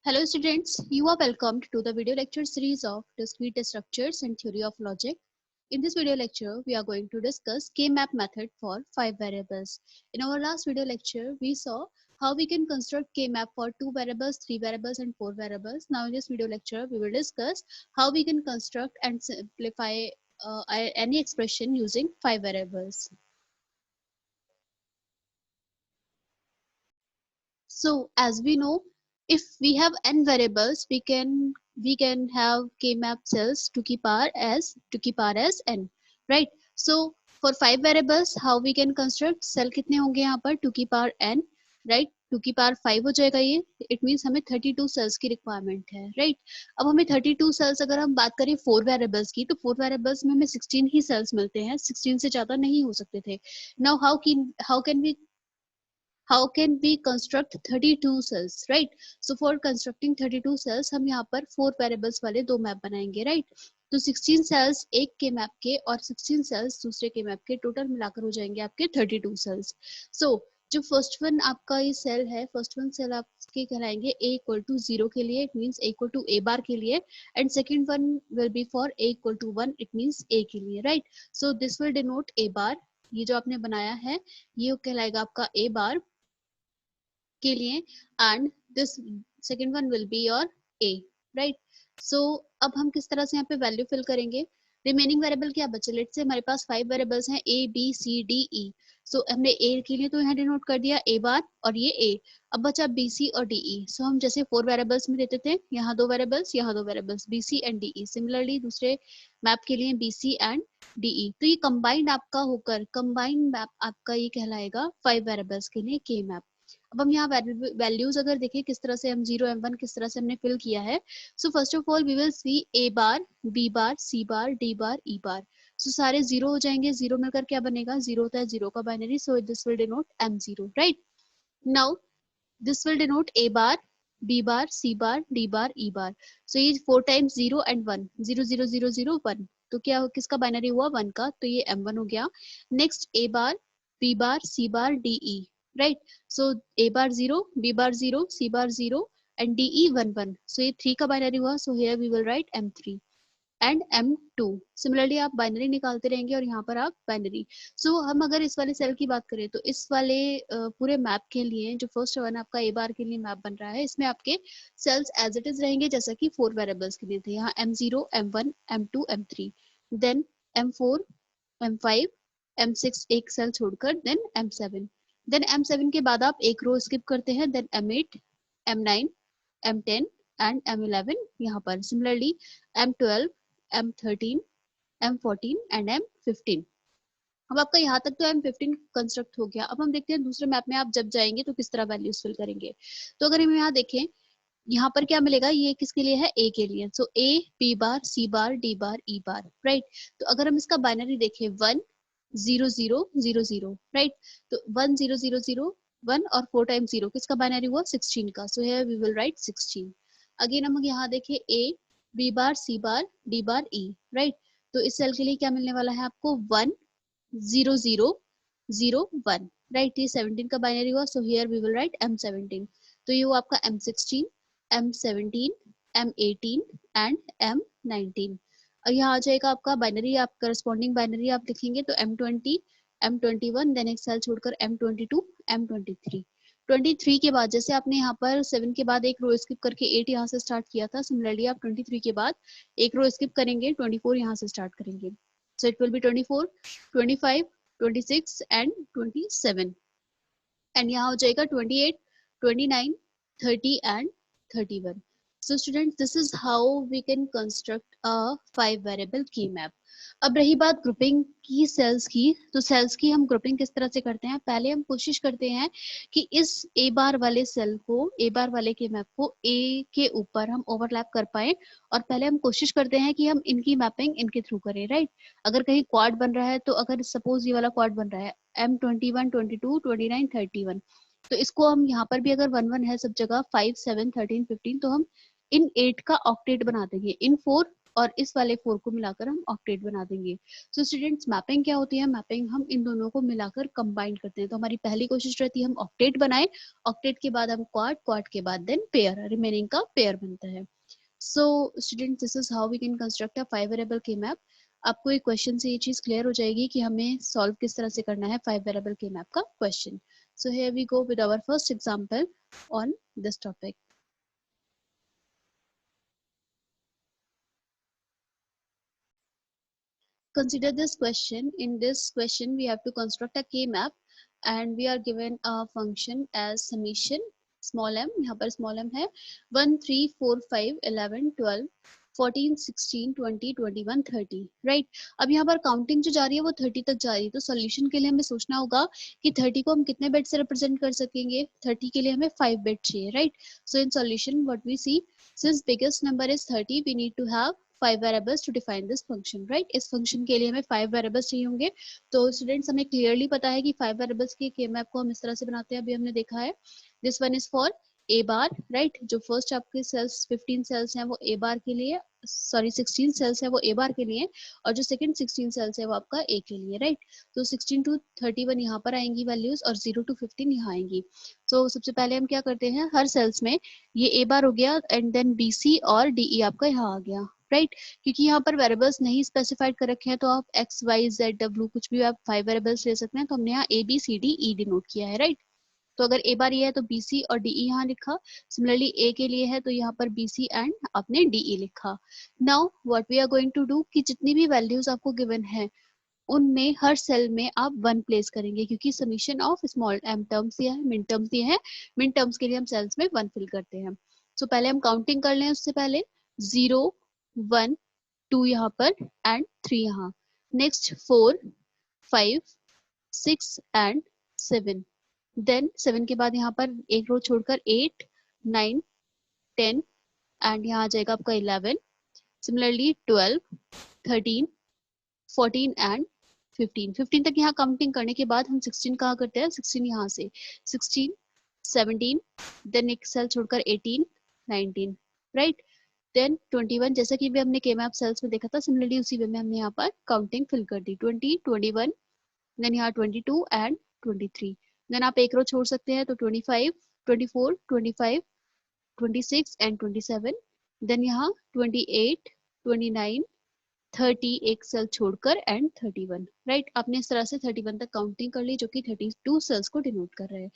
Hello students, you are welcomed to the video lecture series of Discrete Structures and Theory of Logic. In this video lecture, we are going to discuss K-map method for 5 variables. In our last video lecture, we saw how we can construct K-map for 2 variables, 3 variables and 4 variables. Now in this video lecture, we will discuss how we can construct and simplify any expression using 5 variables. So as we know, if we have n variables, we can have k-map cells to keep r as n, right? So for 5 variables, how we can construct cell कितने होंगे यहाँ पर to keep r n, right? to keep r 5 हो जाएगा ये. It means हमें 32 cells की requirement है, right? अब हमें 32 cells अगर हम बात करें 4 variables की, तो 4 variables में हमें 16 ही cells मिलते हैं, 16 से ज्यादा नहीं हो सकते थे. Now how can we construct 32 cells, right? So for constructing 32 cells हम यहाँ पर 4 variables वाले दो मैप बनाएंगे, right? तो 16 cells एक के मैप के और 16 cells दूसरे के मैप के टोटल मिलाकर हो जाएंगे आपके 32 cells. So जो फर्स्ट वन आपका ये सेल है, फर्स्ट वन सेल आपके कहलाएंगे a equal to 0 के लिए, it means a equal to a bar के लिए, and second one will be for a equal to 1, it means a के लिए, right? So this will denote a bar. ये जो आपने बनाया है ये कहलाएगा आपका a bar के लिए, and this second one will be your a, right? So अब हम किस तरह से यहाँ पे वैल्यू फिल करेंगे. रिमेनिंग वेरिएबल क्या बचे, लेट से हमारे पास 5 वेरिएबल्स हैं a b c d e. सो हमने a के लिए तो यहाँ डिनोट कर दिया a बार और ये a. अब बचा b c और d e. सो हम जैसे 4 वेरिएबल्स में देते थे, यहाँ दो वेरिएबल्स, यहाँ दो variables, b c and d e. Similarly दूसरे मैप के लिए b c and d e. तो ये कंबाइंड आपका होकर कंबाइंड मैप आपका ये कहलाएगा 5 वेरिएबल्स के लिए k मैप. अब हम यहाँ वैल्यूज अगर देखें किस तरह से हम 0 m1 किस तरह से हमने फिल किया है. So first of all we will see a bar, b bar, c bar, d bar, e bar. So सारे 0 हो जाएंगे. 0 मिलकर क्या बनेगा, 0 होता है 0 का binary, so this will denote m0, right? Now this will denote a bar, b bar, c bar, d bar, e bar. सो ये 4 टाइम्स 0 एंड 1, 0 0 0 0 1. तो क्या किसका बाइनरी हुआ, 1 का, तो ये m1 हो गया. Next a bar, b bar, c bar, d e, right? So a bar 0, b bar 0, c bar 0 and de 1 1. So ये 3 का बाइनरी हुआ. So here we will write m3 and m2. Similarly आप binary निकालते रहेंगे और यहाँ पर आप बाइनरी. सो हम अगर इस वाले सेल की बात करें तो इस वाले पूरे मैप के लिए जो फर्स्ट वन आपका ए बार के लिए मैप बन रहा है, इसमें आपके सेल्स एज इट इज रहेंगे जैसा कि 4 वेरिएबल्स के लिए थे. यहाँ m0, m1, m2, m3, then m4, m5, m6 एक सेल छोड़कर, देन m7. देन m7 के बाद आप एक रो स्किप करते हैं, then m8, m9, m10 and m11 यहाँ पर. Similarly m12, m13, m14 and m15. अब आपका यहाँ तक तो m15 कंस्ट्रक्ट हो गया. अब हम देखते हैं दूसरे मैप में आप जब जाएंगे तो किस तरह वैल्यूज फिल करेंगे. तो अगर हम यहाँ देखें, यहाँ पर क्या मिलेगा, ये किसके लिए है, a के लिए. सो a, b bar, c bar, d bar, e bar, right? तो अगर हम इसका बाइनरी देखें 1 0 0 0 0, राइट? तो 1 0 0 0 1 और 4 टाइम्स 0 किसका बाइनरी हुआ, 16 का. So here we will write 16. Again हम यहाँ देखें a, b bar, c bar, d bar, e, right? तो इस सेल के लिए क्या मिलने वाला है आपको, 1 0 0 0 1, राइट? ये 17 का बाइनरी हुआ. So here we will write m17. तो ये हुआ आपका m16, m17, m18 and m19. और यहाँ आ जाएगा आपका बाइनरी, आप करस्पॉन्डिंग बाइनरी आप लिखेंगे तो m20, m21, देन एक सेल छोड़कर m22, m23. 23 के बाद जैसे आपने यहाँ पर 7 के बाद एक रो स्किप करके 8 यहाँ से स्टार्ट किया था, सिमिलरली आप 23 के बाद एक रो स्किप करेंगे, 24 यहाँ से स्टार्ट करेंगे. So it will be 24, 25, 26 and 27. And यहाँ हो जाएगा 28, 29, 30 and 31. So students, this is how we can construct a 5 variable key map. अब रही बात ग्रुपिंग की सेल्स की, तो सेल्स की हम ग्रुपिंग किस तरह से करते हैं. पहले हम कोशिश करते हैं कि इस ए बार वाले सेल को, ए बार वाले के मैप को ए के ऊपर हम ओवरलैप कर पाए, और पहले हम कोशिश करते हैं कि हम इनकी मैपिंग इनके थ्रू करें, राइट? अगर कहीं क्वाड बन रहा है, तो अगर सपोज ये वाला क्वाड बन रहा है M21, 22, 29, 31, तो इसको हम यहाँ पर भी अगर 1 1 है सब जगह, 5 7 13 15, तो हम इन 8 का ऑक्टेट बना देंगे, इन 4 और इस वाले 4 को मिलाकर हम ऑक्टेट बना देंगे। सो स्टूडेंट्स मैपिंग क्या होती है? मैपिंग हम इन दोनों को मिलाकर कंबाइन करते हैं। तो हमारी पहली कोशिश रहती है हम ऑक्टेट बनाएं, ऑक्टेट के बाद हम क्वाड, क्वाड के बाद देन पेयर, रिमेनिंग का पेयर बनता है। So students this is how we can construct a 5 variable के मैप। आपको एक क्वेश्चन से ये चीज क्लियर हो जाएगी कि हमें सॉल्व किस तरह से करना है 5 वेरिएबल के मैप का question. So here we go with our first example on this topic. Consider this question. In this question, we have to construct a K-map and we are given a function as summation small m, यहाँ पर small m है 1 3 4 5 11 12 14 16 20 21 30 right. अब यहाँ पर counting जो जा रही है वो 30 तक जा रही है। तो सोल्यूशन के लिए हमें सोचना होगा कि 30 को हम कितने बिट से रिप्रेजेंट कर सकेंगे। 30 के लिए हमें 5 बिट चाहिए right. So in solution what we see, since biggest number is 30 we need to have 5 variables to define this function right. इस फंक्शन के लिए हमें 5 वेरिएबल्स चाहिए होंगे। तो स्टूडेंट्स हमें क्लियरली पता है कि 5 वेरिएबल्स के के मैप को हम इस तरह से बनाते हैं, अभी हमने देखा है। This one is for a bar right. जो फर्स्ट आपके सेल्स 15 सेल्स हैं वो ए बार के लिए, सॉरी 16 सेल्स है वो ए बार के लिए, और जो सेकंड 16 सेल्स है वो आपका ए के लिए राइट। तो 16 टू 31 यहाँ पर आएंगी वैल्यूज और 0 टू 15 यहाँ आएंगी। तो सबसे पहले हम क्या करते हैं, हर सेल्स में ये ए बार हो गया एंड देन बी सी और डी ई आपका यहाँ आ गया राइट। क्योंकि यहाँ पर वेरिएबल्स नहीं स्पेसिफाइड कर रखे हैं तो आप एक्स वाई जेड डब्ल्यू कुछ भी आप 5 वेरिएबल्स ले सकते हैं। तो हमने यहाँ A B C D E denote किया है राइट। तो अगर ए बार ये है तो बी सी और डी ई यहाँ लिखा। सिमिलरली ए के लिए है तो यहाँ पर बी सी एंड आपने डी ई लिखा। Now what we are going to do कि जितनी भी वैल्यूज आपको गिवन है उनमें हर सेल में आप 1 प्लेस करेंगे, क्योंकि summation of small M terms ये है, मिन टर्म्स ये है। मिन टर्म्स के लिए हम सेल्स में 1 फिल करते हैं। सो पहले हम काउंटिंग कर लें। उससे पहले 0 1 2 यहाँ पर एंड 3 यहाँ। Next 4 5 6 and 7। देन 7 के बाद यहाँ पर एक रो छोड़कर 8 9 10 एंड यहाँ आ जाएगा आपका 11। सिमिलरली 12 13 14 एंड 15 तक यहाँ काउंटिंग करने के बाद हम 16 कहाँ करते हैं, 16 यहाँ से 16 17 देन एक सेल छोड़कर 18 19 राइट। देन 21 जैसा कि भी हमने के मैप सेल्स में देखा था, सिमिलरली उसी वे में हमने यहाँ पर काउंटिंग फिल कर दी 20 21 देन यहाँ 22 एंड 23। देन आप एक रो छोड़ सकते हैं तो 25 24 25 26 एंड 27। देन यहाँ 28 29 30 एक सेल छोड़कर एंड 31 राइट। आपने इस तरह से 31 तक काउंटिंग कर ली जो कि 32 सेल्स को डिनोट कर रहे हैं।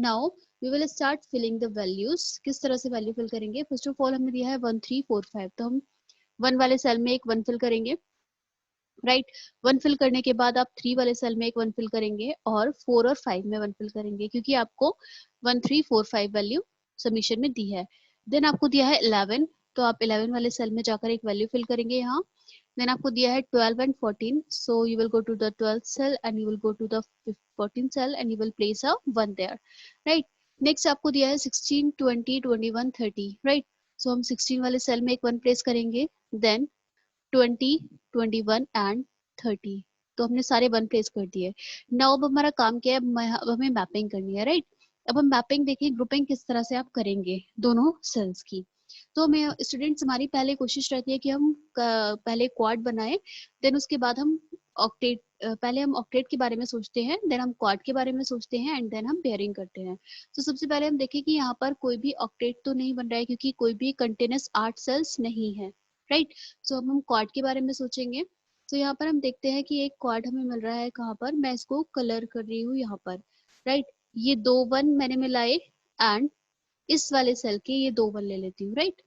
Now we will start filling the values. किस तरह से वैल्यू फिल करेंगे, फर्स्ट ऑफ ऑल हमने दिया है 1 3 4 5 तो हम 1 वाले सेल में एक 1 फिल करेंगे राइट। 1 फिल करने के बाद आप 3 वाले सेल में एक 1 फिल करेंगे और 4 और 5 में 1 फिल करेंगे, क्योंकि आपको 1 3 4 5 वैल्यू सबमिशन में दी है। देन आपको दिया है 11 तो आप 11 वाले सेल में जाकर एक वैल्यू फिल करेंगे यहाँ। देन आपको दिया है 12 and 14 so you will go to the 12th cell and you will go to the 14th cell and you will place a 1 there right. next आपको दिया है 16 20 21 30 right. so हम 16 वाले सेल में एक 1 प्लेस करेंगे, देन 20 21 एंड 30 तो हमने सारे 1 प्लेस कर दिए। नाउ अब हमारा काम क्या है, अब हमें मैपिंग करनी है राइट। अब हम मैपिंग देखिए ग्रुपिंग किस तरह से आप करेंगे दोनों सेल्स की। तो हमें स्टूडेंट्स हमारी पहले कोशिश रहती है कि हम पहले क्वाड बनाएं, देन उसके बाद हम ऑक्टेट, पहले हम ऑक्टेट के बारे में सोचते हैं, देन हम क्वाड के बारे में सोचते हैं एंड देन हम पेयरिंग करते हैं। तो सबसे पहले हम देखें कि यहाँ पर कोई भी ऑक्टेट तो नहीं बन रहा है क्योंकि कोई भी कंटिन्यूअस 8 सेल्स नहीं है राइट। सो अब हम क्वाड के बारे में सोचेंगे। तो यहाँ पर हम देखते हैं कि एक क्वाड हमें मिल रहा है कहाँ पर, मैं इसको कलर कर रही हूँ यहाँ पर राइट। ये 2 1 मैंने मिलाए एंड इस वाले सेल के ये 2 1 ले लेती हूँ राइट।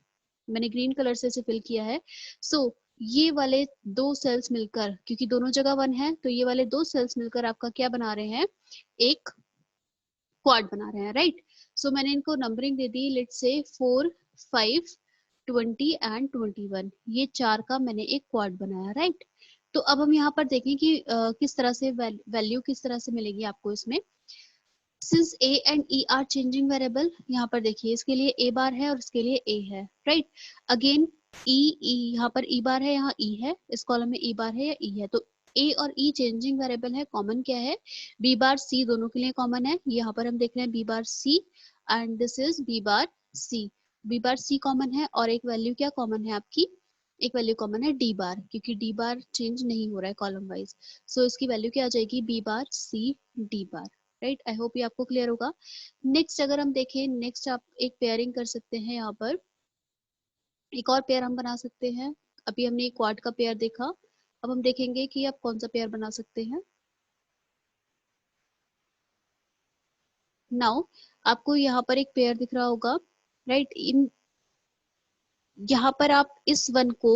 मैंने ग्रीन कलर से इसे फिल किया है। सो ये वाले 2 सेल्स मिलकर, क्योंकि दोनों जगह 1 है तो ये वाले 2 सेल्स मिलकर आपका क्या बना रहे हैं, एक क्वाड बना रहे हैं राइट। सो मैंने इनको numbering they the, let's say 4 5 20 and 21, ये 4 का मैंने एक क्वाड बनाया राइट। तो अब हम यहाँ पर देखें कि किस तरह से वैल्यू किस तरह से मिलेगी आपको इसमें। Since A and E R changing variable, यहाँ पर देखिए इसके लिए ए बार है और इसके लिए ए है राइट। अगेन ई ई यहाँ पर ई बार है, यहाँ ई है, इस कॉलम में ई बार है या ई है। तो ए और ई चेंजिंग वेरिएबल है, कॉमन क्या है, बी बार सी दोनों के लिए कॉमन है। यहाँ पर हम देख रहे हैं B bar C and this is B bar C. B bar C common है और एक वैल्यू क्या कॉमन है आपकी एक वैल्यू कॉमन है डी बार, क्योंकि डी बार चेंज नहीं हो रहा है कॉलम वाइज, सो इसकी वैल्यू क्या आ जाएगी, B bar C D bar, right. I hope ये आपको क्लियर होगा। नेक्स्ट अगर हम देखें, नेक्स्ट आप एक पेयरिंग कर सकते हैं, यहाँ पर एक और पेयर हम बना सकते हैं। अभी हमने एक क्वाड का पेयर देखा, अब हम देखेंगे कि आप कौन सा पेयर बना सकते हैं। नाउ आपको यहाँ पर एक पेयर दिख रहा होगा, राइट। इन यहाँ पर आप इस वन को,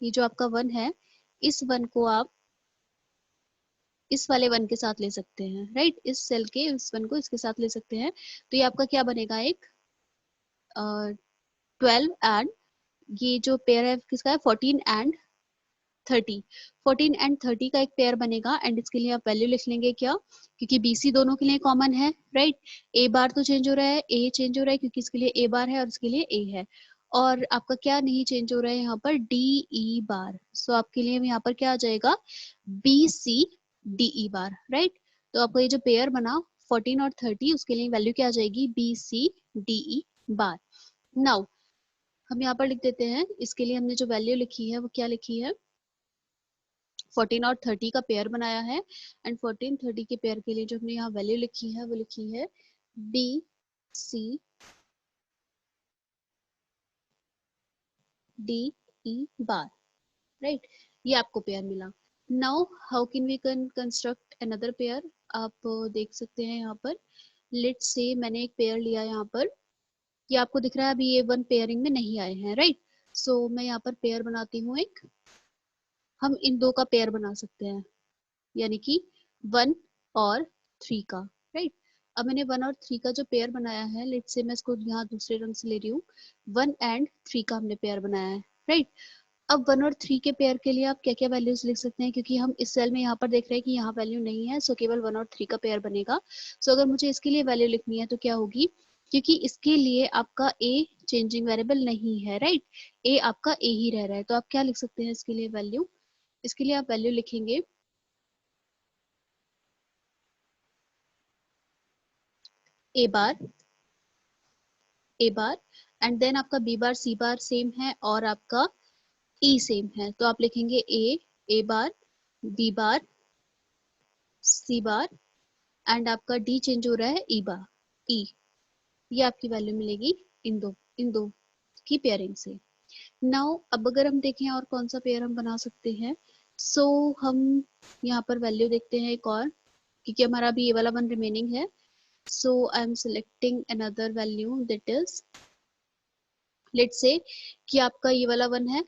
ये जो आपका वन है, इस वन को आप इस वाले वन के साथ ले सकते हैं, राइट। इस सेल के इस वन को इसके साथ ले सकते हैं, तो ये आपका क्या बनेगा, एक 12 एंड ये जो पेयर है किसका है, 14 एंड 30, 14 एंड 30 का एक पेयर बनेगा। एंड इसके लिए आप वैल्यू लिख लेंगे क्या, क्योंकि बीसी दोनों के लिए कॉमन है, राइट। ए बार तो चेंज हो रहा है, ए चेंज हो रहा है क्योंकि इसके लिए ए बार है और इसके लिए ए है, और आपका क्या नहीं चेंज हो रहा है यहाँ पर, डी ई बार। सो आपके लिए यहाँ पर क्या आ जाएगा, B C D E bar, right. तो आपका ये जो पेयर बना 14 और 30, उसके लिए वैल्यू क्या आ जाएगी, बी सी डी ई बार। नाउ हम यहाँ पर लिख देते हैं, इसके लिए हमने जो वैल्यू लिखी है वो क्या लिखी है, 14 और 30 का पेयर बनाया है, एंड 14 30 के पेयर के लिए जो हमने यहाँ वैल्यू लिखी है वो लिखी है B C D E bar, right. ये आपको पेयर मिला। Now how can we can construct another pair, आप देख सकते हैं यहाँ पर, लेट्स से मैंने एक पेयर लिया यहाँ पर, ये आपको दिख रहा है अभी ये वन पेयरिंग में नहीं आए हैं, राइट। सो मैं यहाँ पर पेयर बनाती हूँ एक, हम इन दो का पेयर बना सकते हैं, यानी कि 1 और 3 का, राइट। अब मैंने 1 और 3 का जो पेयर बनाया है, लेट्स से मैं इसको यहाँ दूसरे रंग से ले रही हूँ, 1 एंड 3 का हमने पेयर बनाया है, राइट। अब 1 और 3 के पेयर के लिए आप क्या क्या वैल्यूज लिख सकते हैं, क्योंकि हम इस सेल में यहाँ पर देख रहे हैं कि यहाँ वैल्यू नहीं है, सो केवल 1 और 3 का पेयर बनेगा। सो अगर मुझे इसके लिए वैल्यू लिखनी है तो क्या होगी, क्योंकि इसके लिए आपका ए चेंजिंग वेरिएबल नहीं है, राइट। ए आपका ए ही रह रहा है, तो आप क्या लिख सकते हैं इसके लिए वैल्यू, इसके लिए आप वैल्यू लिखेंगे A bar, A bar, and then आपका B bar C bar same है और आपका ई सेम है, तो आप लिखेंगे A bar B bar C bar, and आपका डी चेंज हो रहा है ई बार ई, ये आपकी वैल्यू मिलेगी इन दो की पेयरिंग से। नाउ अब अगर हम देखें और कौन सा पेयर हम बना सकते हैं, सो हम यहाँ पर वैल्यू देखते हैं एक और, क्योंकि हमारा अभी ये वाला वन रिमेनिंग है। So I am selecting another value that is, let's say कि आपका ये वाला वन है,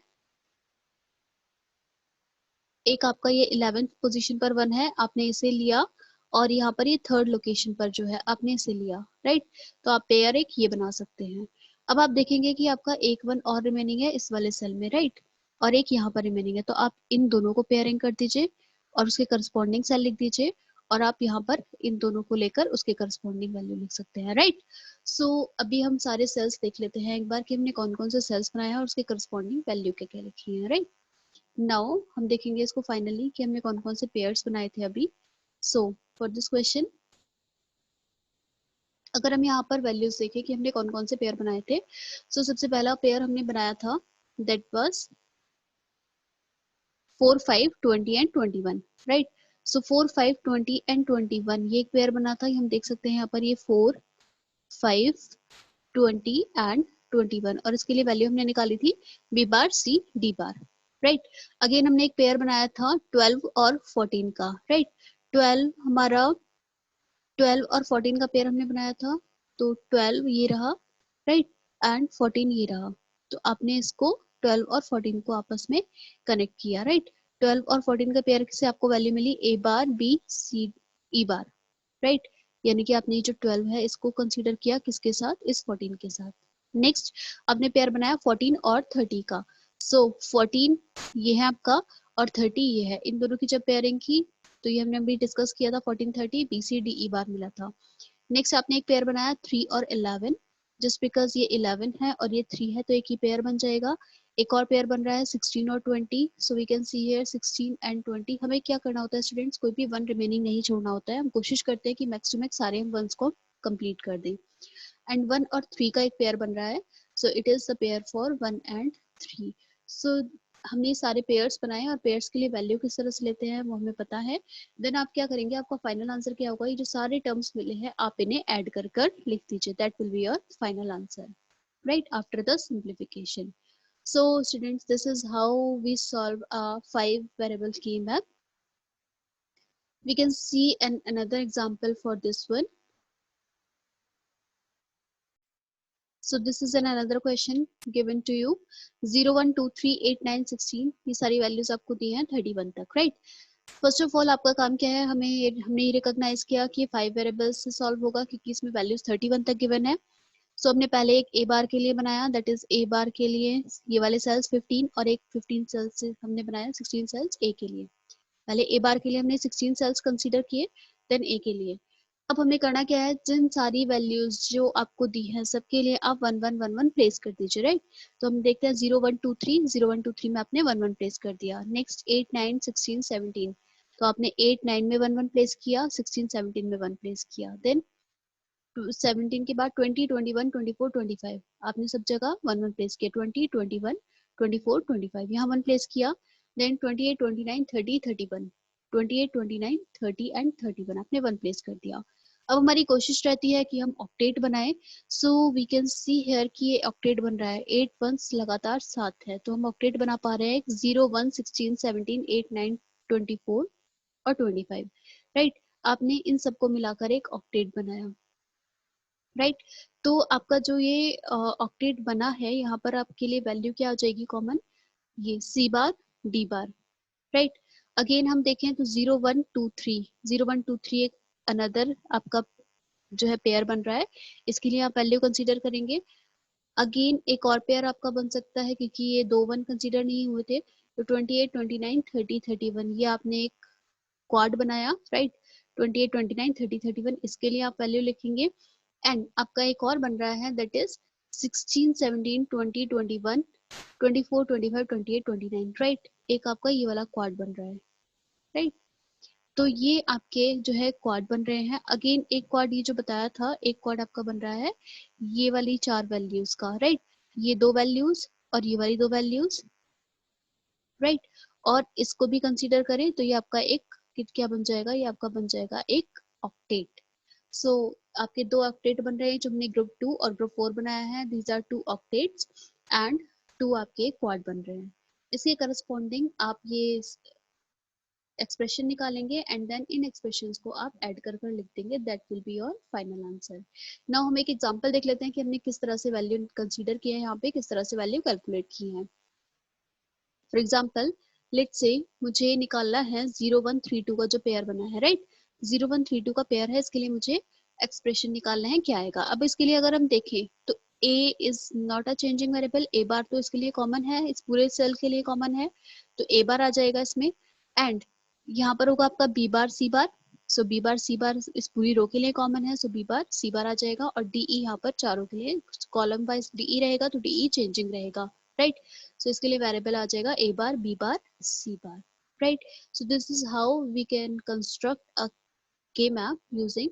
एक आपका ये 11th पोजीशन पर वन है, आपने इसे लिया, और यहाँ पर ये थर्ड लोकेशन पर जो है आपने इसे लिया, राइट। तो आप पेयर एक ये बना सकते हैं। अब आप देखेंगे कि आपका एक वन और रिमेनिंग है इस वाले सेल में, राइट, और एक यहाँ पर रिमेनिंग है, तो आप इन दोनों को पेयरिंग कर दीजिए और उसके करस्पॉन्डिंग सेल लिख दीजिए, और आप यहाँ पर इन दोनों को लेकर उसके करस्पॉन्डिंग वैल्यू लिख सकते हैं, राइट। सो अभी हम सारे सेल्स देख लेते हैं एक बार कि हमने कौन कौन से सेल्स बनाए हैं और उसके करस्पॉन्डिंग वैल्यू क्या क्या लिखी है, राइट। नाउ हम देखेंगे इसको फाइनली कि हमने कौन कौन से पेयर्स बनाए थे अभी। सो फॉर दिस क्वेश्चन, अगर हम यहाँ पर वैल्यूज देखें कि हमने कौन कौन से पेयर बनाए थे, सो सबसे पहला पेयर हमने बनाया था that was 4 5 20 and 21, right. So 4 5 20 and 21 ये एक पेयर बना था, हम देख सकते हैं यहाँ पर ये 4 5 20 एंड 21, और इसके लिए वैल्यू हमने निकाली थी B bar C D bar, right. Again हमने एक पेयर बनाया था 12 और 14 का, राइट। 12 हमारा 12 और 14 का पेयर हमने बनाया था, तो 12 ये रहा, राइट, एंड 14 ये रहा, तो आपने इसको 12 और 14 को आपस में कनेक्ट किया, राइट। 12 और 14 का पेयर से आपको वैल्यू मिली ए बार बी सी ई बार, राइट। यानी कि आपने जो 12 है इसको कंसीडर किया किसके साथ, इस 14 के साथ। नेक्स्ट आपने पेयर बनाया 14 और 30 का, सो 14 ये है आपका और 30 ये है, इन दोनों की जब पेयरिंग की तो ये हमने अभी डिस्कस किया था 14 30 बी सी डी ई बार मिला था। नेक्स्ट आपने एक पेयर बनाया 3 और 11, जस्ट बिकॉज ये 11 है और ये 3 है तो एक ही पेयर बन जाएगा। एक और पेयर बन रहा है 16 और 20, so we can see here 16 and 20। हमें क्या करना होता है स्टूडेंट्स, कोई भी वन रिमेनिंग नहीं छोड़ना होता है, हम कोशिश करते हैं कि मैक्स टू मैक्स सारे हम वंस को कंप्लीट कर दें। एंड 1 और 3 का एक पेयर बन रहा है, so it is the pair for 1 and 3। सो हमने सारे पेयर्स बनाए और पेयर्स के लिए वैल्यू किस तरह से लेते हैं वो हमें पता है। देन आप क्या करेंगे, आपका फाइनल आंसर क्या होगा, ये जो सारे टर्म्स मिले हैं आप इन्हें ऐड कर कर लिख दीजिए, that will be your final answer, right, after the simplification. So students, this is how we solve a 5 variable key map. We can see another example for this one. So this is another question given to you. 0 1 2 3 8 9 16 ये सारी values आपको दी हैं 31 तक, right. First of all आपका काम क्या है, हमने ये रिकॉग्नाइज किया कि 5 वेरिएबल्स से सॉल्व होगा क्योंकि इसमें वैल्यूज 31 तक गिवन है. सो हमने पहले एक ए बार के लिए बनाया, दैट इज ए बार के लिए ये वाले सेल्स 15 और एक 15 सेल्स से हमने बनाया 16 सेल्स ए के लिए. पहले ए बार के लिए हमने 16 सेल्स कंसीडर किए, देन ए के लिए. अब हमें करना क्या है, जिन सारी वैल्यूज जो आपको दी है सबके लिए आप 1 1 1 1 प्लेस कर दीजिए, राइट. तो हम देखते हैं 0 1 2 3 0 1 2 3 में आपने 1 1 प्लेस कर दिया. नेक्स्ट 8 9 16 17, तो आपने 8 9 में 1 1 प्लेस किया, 16 17 में 1 प्लेस किया. देन 17 के बाद 20 21 24 25 आपने सब जगह 1 1 प्लेस किया. 20 21 24 25 यहाँ 1 प्लेस किया. देन 28 29 30 31 28 29 30 एंड 31 आपने 1 प्लेस कर दिया. अब हमारी कोशिश रहती है कि हम ऑक्टेट बनाएं. So we can see here कि ये ऑक्टेट बन रहा है, 8 वंस लगातार 7 है, तो हम ऑक्टेट बना पा रहे हैं 0 1 16 17 8 9 24 और 25, राइट. आपने इन सबको मिलाकर एक ऑक्टेट बनाया, राइट. तो आपका जो ये ऑक्टेट बना है, यहाँ पर आपके लिए वैल्यू क्या आ जाएगी कॉमन, ये सी बार डी बार, राइट. अगेन हम देखें तो 0 1 2 3 0 1 2 3 एक अनदर आपका जो है पेयर बन रहा है, इसके लिए आप वैल्यू कंसीडर करेंगे. अगेन एक और पेयर आपका बन सकता है क्योंकि ये 2 1 कंसीडर नहीं हुए थे, तो 28 29 30 31 ये आपने एक क्वाड बनाया, राइट. 28 29 30 31 इसके लिए आप वैल्यू लिखेंगे. एंड आपका एक और बन रहा है, दैट इज 16 17 20 21 24 25 28 29, राइट. एक आपका ये वाला क्वाड बन रहा है, राइट. तो ये आपके जो है क्वाड बन रहे हैं. अगेन एक क्वाड ये जो बताया था, एक क्वाड आपका बन रहा है ये वाली 4 वैल्यूज का, राइट. ये 2 वैल्यूज और ये वाली 2 वैल्यूज, राइट. और इसको भी कंसीडर करें तो ये आपका एक क्या बन जाएगा, ये आपका बन जाएगा एक ऑक्टेट. सो आपके 2 ऑक्टेट बन रहे हैं जो हमने ग्रुप 2 और ग्रुप 4 बनाया है. दीज आर 2 ऑक्टेट्स एंड 2 आपके क्वाड बन रहे हैं. इसके करस्पॉन्डिंग आप ये एक्सप्रेशन निकालेंगे एंड देन इन एक्सप्रेशंस को आप ऐड कर कर लिख देंगे, that will be your final answer. Now हम एक एग्जांपल देख लेते हैं कि हमने किस तरह से वैल्यू कंसीडर किया है, यहाँ पे किस तरह से वैल्यू कैलकुलेट की है. फॉर एग्जाम्पल लेट्स से मुझे निकालना है 0132 का जो पेयर बना है, राइट. 0132 का पेयर है, इसके लिए मुझे एक्सप्रेशन निकालना है, क्या आएगा. अब इसके लिए अगर हम देखें तो a is not a changing variable, a बार तो इसके लिए कॉमन है, इस पूरे सेल के लिए कॉमन है, तो a बार आ जाएगा इसमें. एंड यहाँ पर होगा आपका b बार c बार, सो b बार c बार इस पूरी रो के लिए कॉमन है, सो b बार c बार आ जाएगा. और de यहाँ पर चारों के लिए कॉलम वाइज de रहेगा, तो de चेंजिंग रहेगा, राइट. सो इसके लिए वेरिएबल आ जाएगा a bar b bar c bar, right. So this is how we can construct a K map using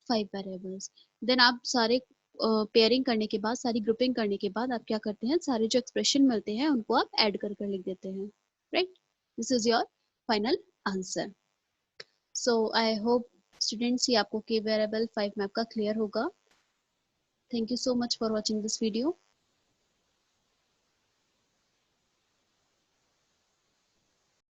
5 variables. Then आप सारे पेयरिंग करने के बाद, सारी ग्रुपिंग करने के बाद आप क्या करते हैं, सारे जो एक्सप्रेशन मिलते हैं उनको आप ऐड कर कर लिख देते हैं, right. This is your final answer. So I hope students ये आपको के वेरिएबल 5 मैप का क्लियर होगा. Thank you so much for watching this video.